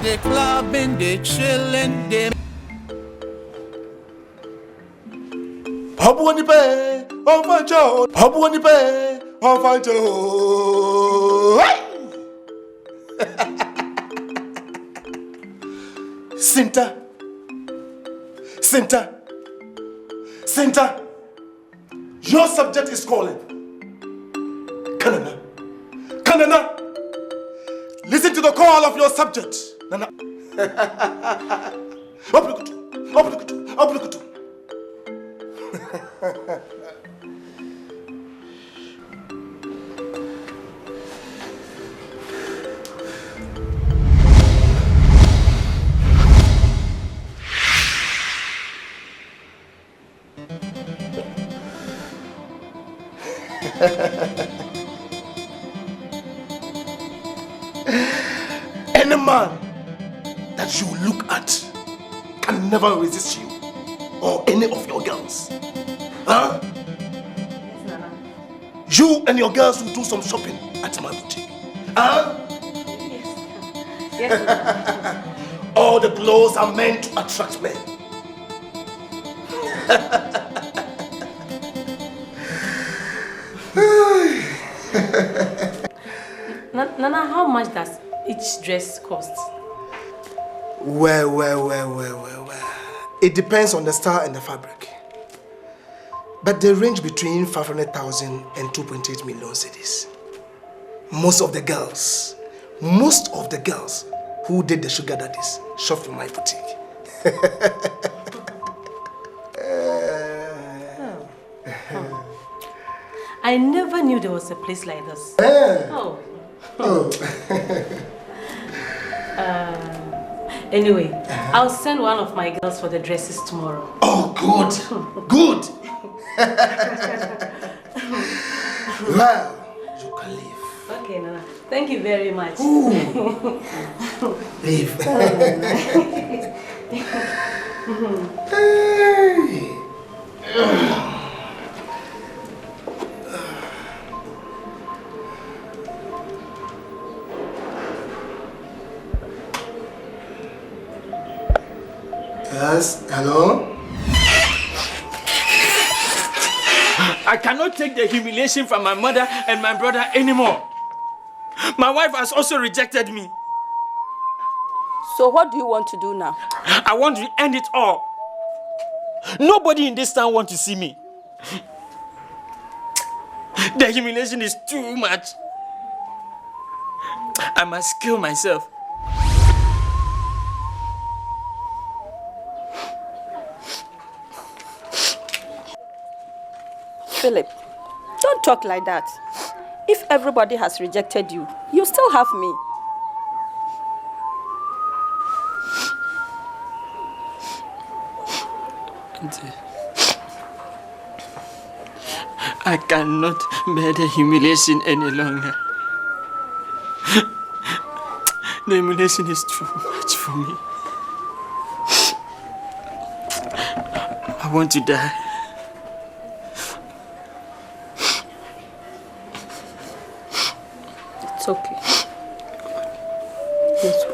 they clubbing, they chilling, they. Habuani pe, Ofanjo. Habuani pe, Ofanjo. Sinta. Your subject is calling. Kanana. Listen to the call of your subject. Nana. Obrikutu. Any man that you look at can never resist you or any of your girls. Huh? Yes, Nana. You and your girls will do some shopping at my boutique. Huh? Yes, Nana. All the clothes are meant to attract men. Nana, how much does each dress cost? Well. It depends on the style and the fabric. But they range between 500,000 and 2.8 million cedis. Most of the girls who did the sugar daddies shop from my boutique. I never knew there was a place like this. Anyway, I'll send one of my girls for the dresses tomorrow. Oh, good. Well, you can leave. Okay, Nana. Thank you very much. Leave. Yes, hello? I cannot take the humiliation from my mother and my brother anymore. My wife has also rejected me. So what do you want to do now? I want to end it all. Nobody in this town wants to see me. The humiliation is too much. I must kill myself. Philip, don't talk like that. If everybody has rejected you, you still have me. I cannot bear the humiliation any longer. The humiliation is too much for me. I want to die. It's okay. Let's go.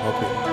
help you.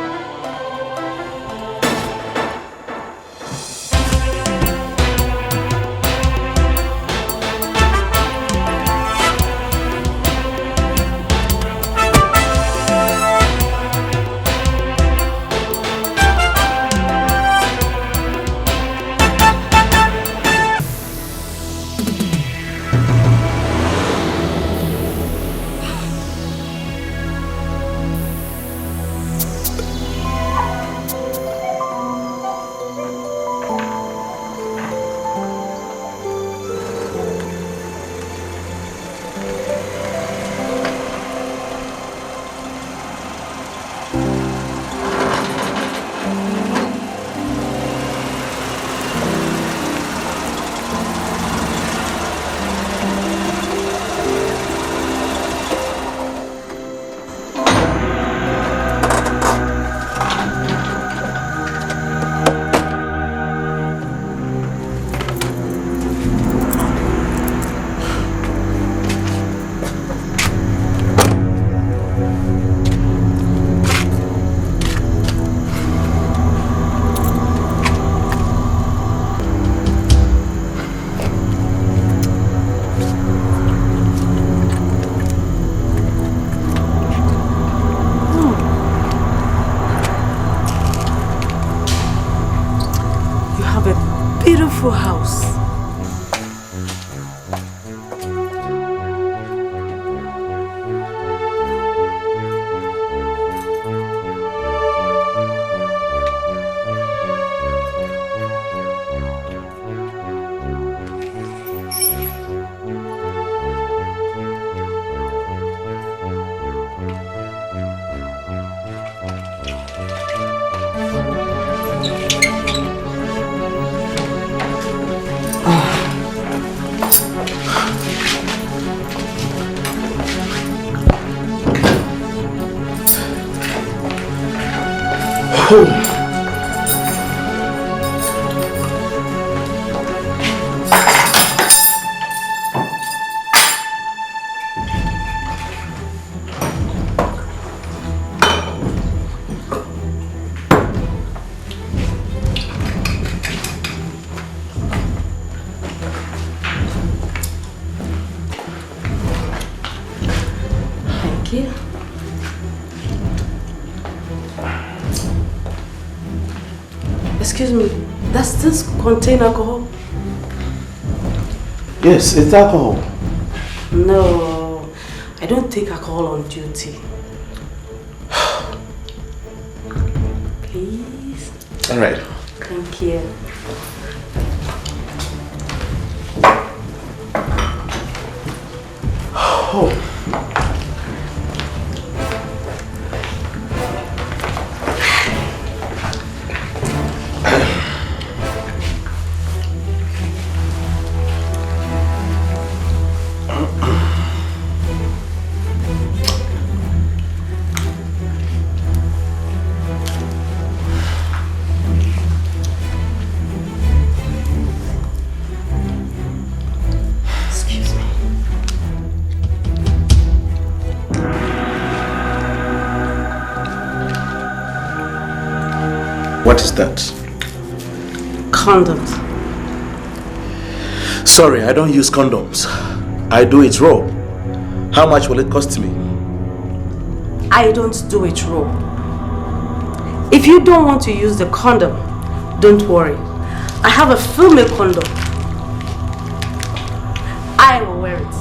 House. Excuse me, does this contain alcohol? Yes, it's alcohol. No, I don't take alcohol on duty. Please. All right. Thank you. Oh. What is that? Condoms. Sorry, I don't use condoms. I do it raw. How much will it cost me? I don't do it raw. If you don't want to use the condom, don't worry. I have a female condom. I will wear it.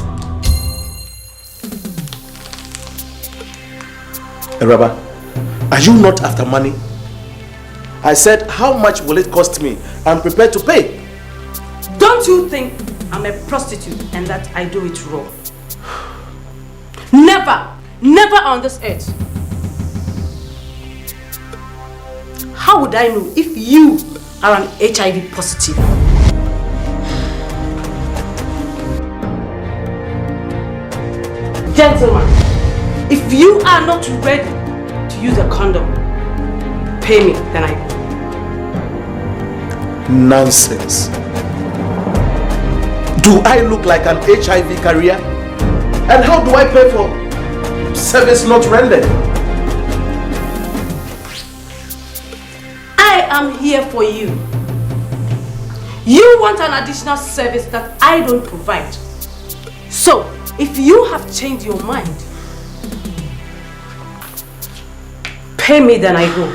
Rabba, are you not after money? I said, how much will it cost me? I'm prepared to pay. Don't you think I'm a prostitute and that I do it raw? Never, never on this earth. How would I know if you are an HIV positive? Gentlemen, if you are not ready to use a condom, pay me, then I go. Nonsense. Do I look like an HIV carrier? And how do I pay for service not rendered? I'm here for you. You want an additional service that I don't provide. So, if you have changed your mind, pay me, then I go.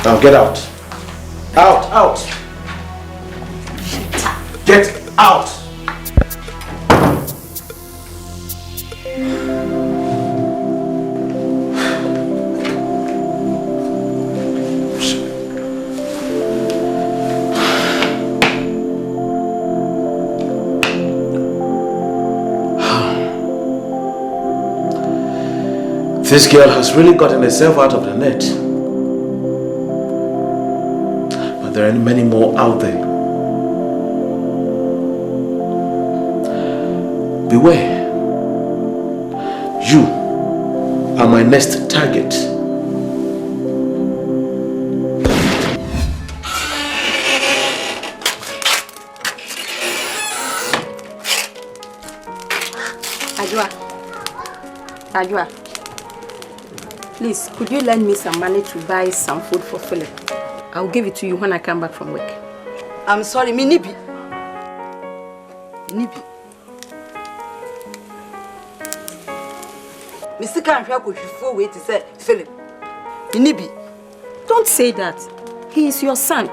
Now get out. Out, out. Get out. This girl has really gotten herself out of the net. But there are many more out there. Beware. You are my next target. Ajwa, please, could you lend me some money to buy some food for Philip? I'll give it to you when I come back from work. I'm sorry, Minibi. Mr. Canfield could full way to say, Philip. Minibi. Don't say that. He is your son.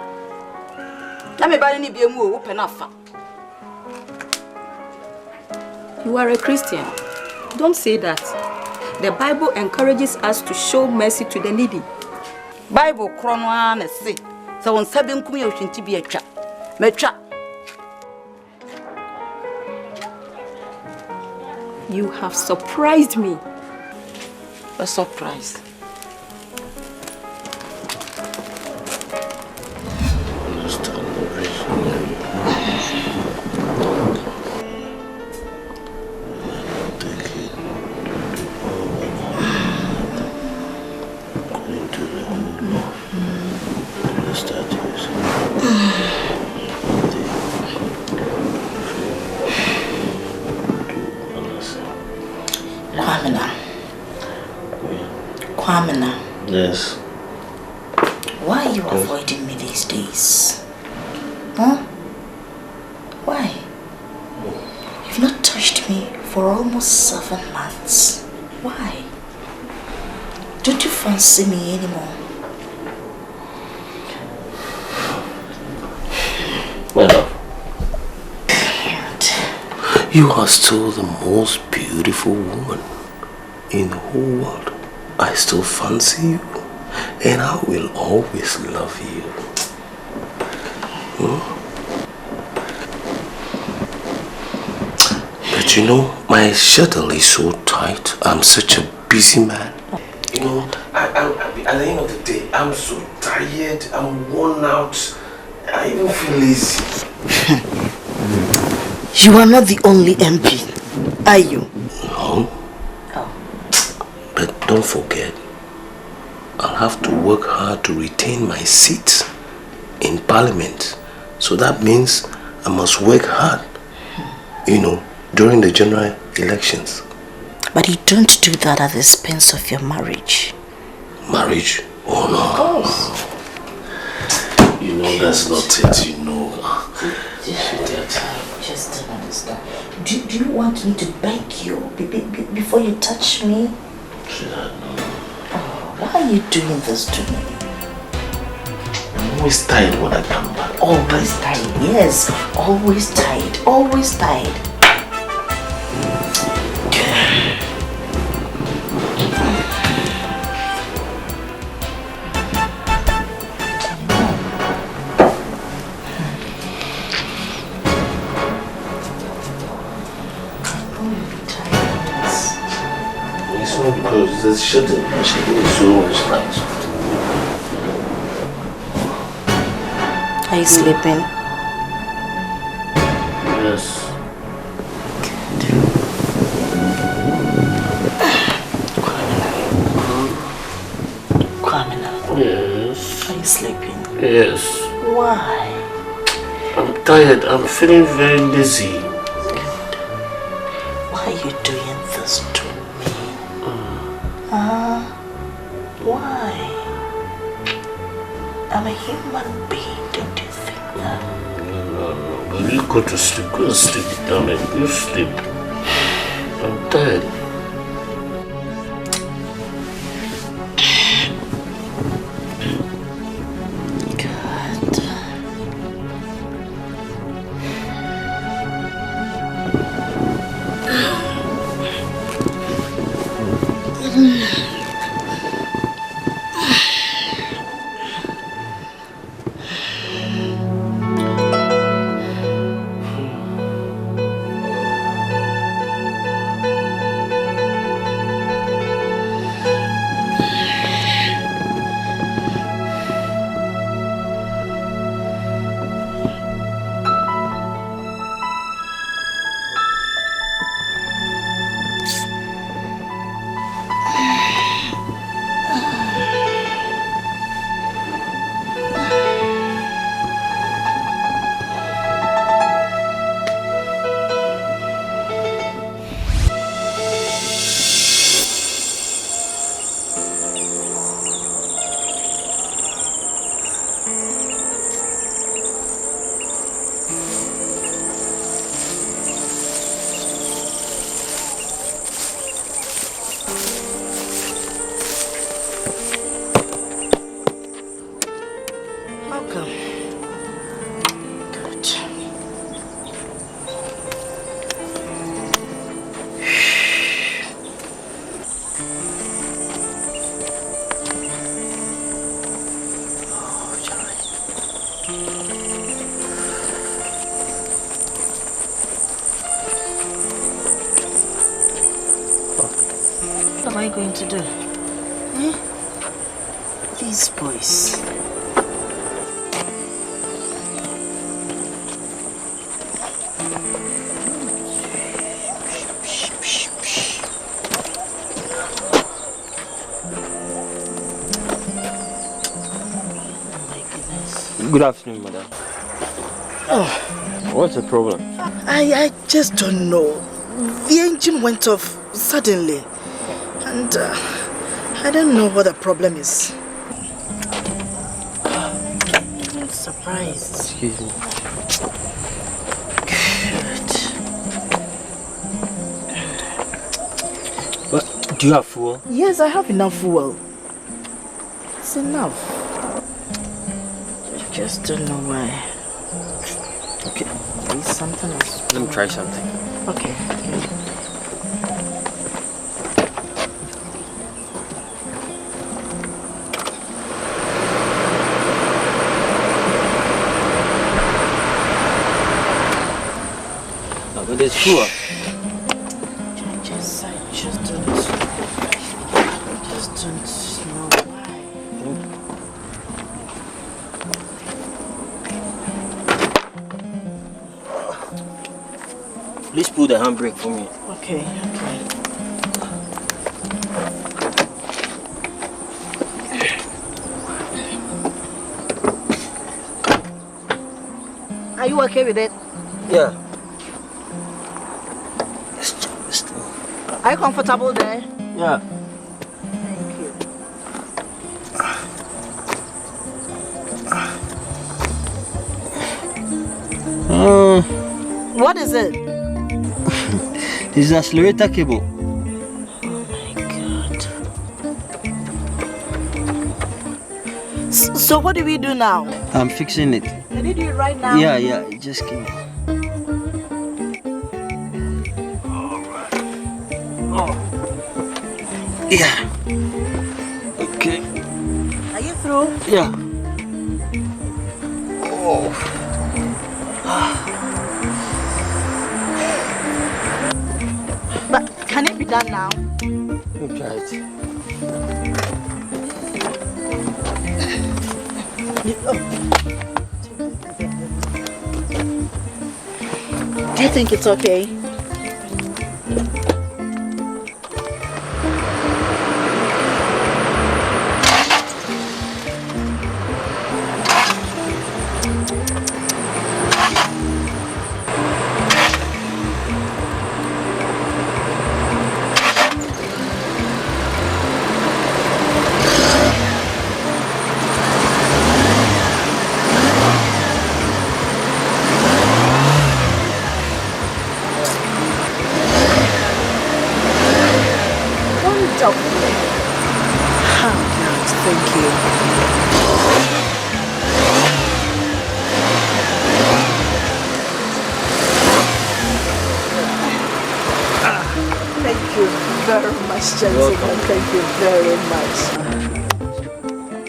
Let me buy any beer more open up. You are a Christian. Don't say that. The Bible encourages us to show mercy to the needy. Bible chrono and say, so on 7 communion to be a trap. You have surprised me. A surprise. Kwamina. Yes. Why are you avoiding me these days? Huh? Why? You've not touched me for almost 7 months. Why? Don't you fancy me anymore? My love, you are still the most beautiful woman in the whole world. I still fancy you, and I will always love you. But you know, my schedule is so tight. I'm such a busy man. You know, at the end of the day, I'm so tired. I'm worn out. I even feel lazy. You are not the only MP, are you? No. But don't forget, I'll have to work hard to retain my seat in Parliament. So that means I must work hard, during the general elections. But you don't do that at the expense of your marriage. Marriage? Oh no. Of course. You know that's not it, you know. I just don't understand. Do you want me to beg you before you touch me? Oh, why are you doing this to me? I'm always tired when I come back. Always tired, yes. Always tired. Always tired. not because the shedding is so much nice. Are you sleeping? Yes. Kwamina. Yes. Are you sleeping? Yes. Why? I'm tired. I'm feeling very lazy. Why are you doing this to me? Why? I'm a human being, don't you think that? No. You go to sleep. Go to sleep, darling. You sleep. I'm tired. What am I going to do? These boys. Good afternoon, madam. Oh. What's the problem? I just don't know. The engine went off suddenly. And I don't know what the problem is. I'm surprised. Excuse me. But do you have fuel? Yes, I have enough fuel. It's enough. I just don't know why. Okay. Maybe something else. Let me try something. Okay. But it's fuel. I just don't know why. Please pull the handbrake for me. Okay. Are you okay with it? Yeah. Are you comfortable there? Yeah. Thank you. What is it? This is the accelerator cable. Oh my God. So what do we do now? I'm fixing it. Can you do it right now? Yeah, it just came. Yeah. Okay. Are you through? Yeah. Oh. But can it be done now? me try it. Do you think it's okay? Gentlemen, thank you very much.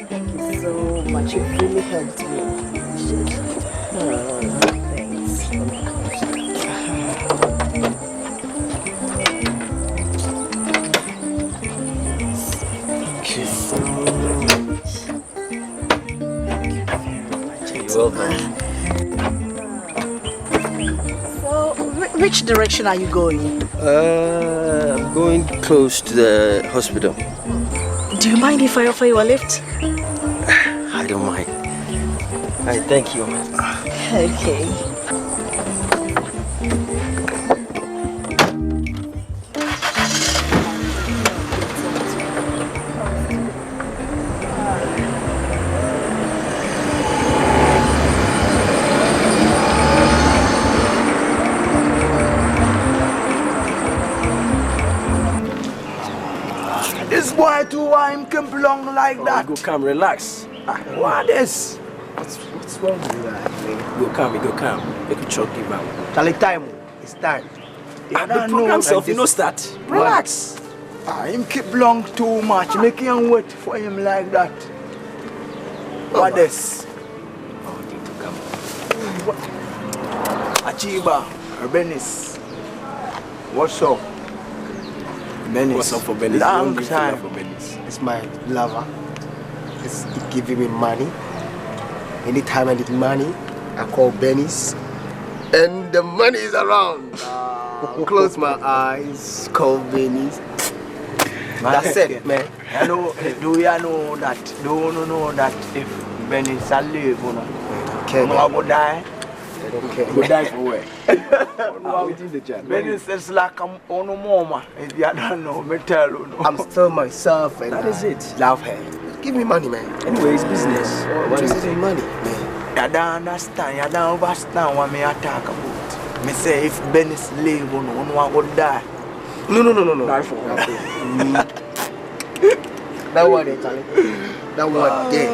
Thank you so much. You really helped me. Thanks. Thank you so much. You're welcome. So, which direction are you going? I'm going close to the hospital. Do you mind if I offer you a lift? I don't mind. I thank you. Okay. Why do I come along like that? Go calm, relax. What is? What's wrong with you? Go calm. Make you choke him out. Charlie, time. It's time. The program self, you know, start. Relax. Him keep long too much. Make him wait for him like that. What is? Oh, need to come. AGYA, Benis. What's up? Benis. What's up for Benis? Long time. For Benis. It's my lover. It's giving me money. Anytime I need money, I call Benny's. And the money is around. Close my eyes, call Benny's. That's it, man. I know, do you know that? Do you know that if Benny's alive, you know, I will die? Okay. Go die for where? Benny says like I'm on a mama. If you don't know, me tell you. I'm still myself and that is it. Love her. Give me money, man. Anyway, it's business. What is it? Money, man. You don't understand. You don't understand what me I talk about. Me say if Benny's live, you know, I will die. No. Die for what? That one there, Charlie. That one there.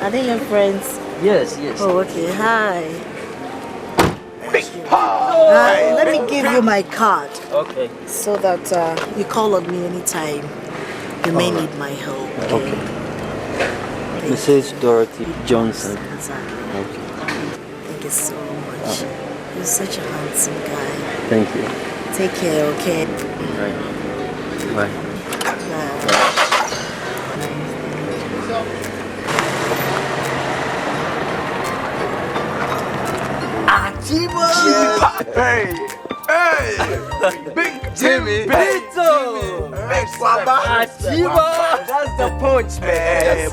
Are they your friends? Yes. Oh, okay. Hi. Let me give you my card. Okay. So that you call on me anytime you may need my help. Okay. Mrs. Dorothy Johnson. Exactly. Okay. Thank you so much. You're such a handsome guy. Thank you. Take care, okay? Right. Bye. Hey, Big Jimmy, Big Papa, AGYA. That's the punch, man.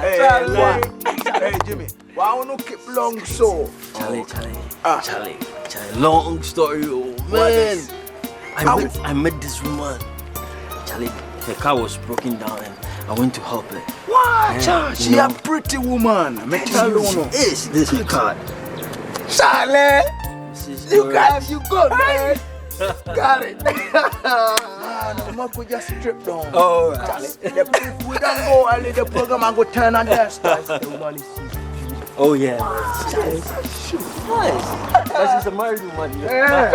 Hey, hey, Jimmy, why don't you keep long so? Charlie. Long story, oh man. I met this woman. Charlie, her car was broken down and I went to help her. What? She a pretty woman. Me tell you. This is her card. Charlie, you good, man. Got it. Man, could just strip down. Oh, Charlie, if we don't go early, the program and go turn on their stars. Oh yeah. Nice. She's a married woman. Yeah.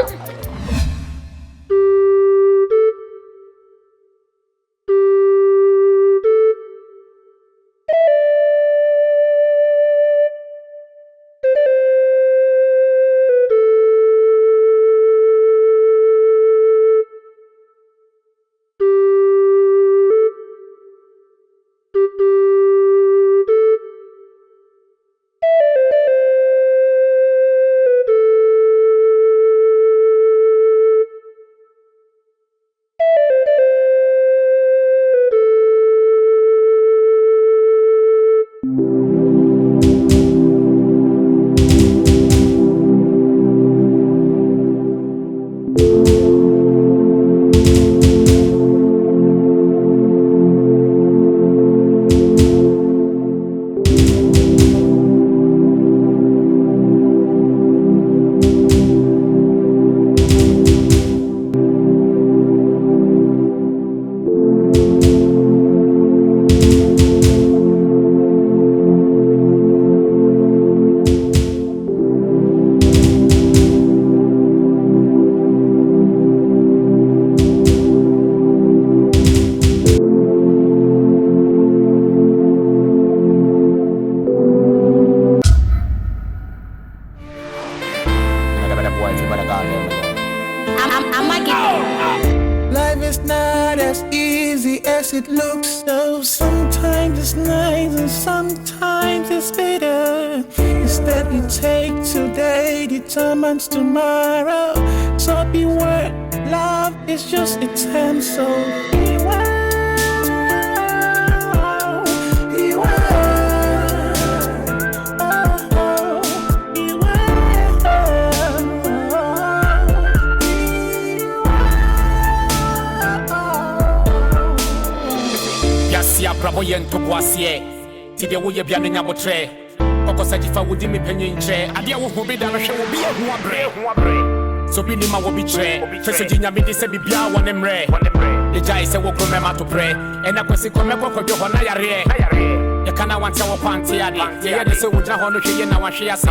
not as easy as it looks. So sometimes it's nice and sometimes it's bitter. Instead you take today determines tomorrow. So beware, love is just a time. So beware. Bravo yen to boisier. Tidia wo ye bia no nya botre. Kokosa jifa wodi me panyin tre. Ade wo ho be da no hwe wo bi ho abre. So bi ni ma wo bi tre. Feso ginya me de se bi bia wo ne mre. Ye jai se wo kro me ma to pre. Ena kwesi kome kokodwo ho na yare. Ye kana wante wo kwante ade. Ye de se wo gina ho no hwe ye na wa hwe ase.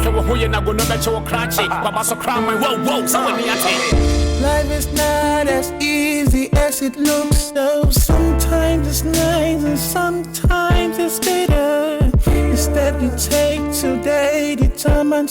Se wo ho ye na go no be che wo krachi. Baba so kra man wo so we ni ate. Life is not as easy as it looks. So sometimes it's nice and sometimes it's bitter. Instead you take today determines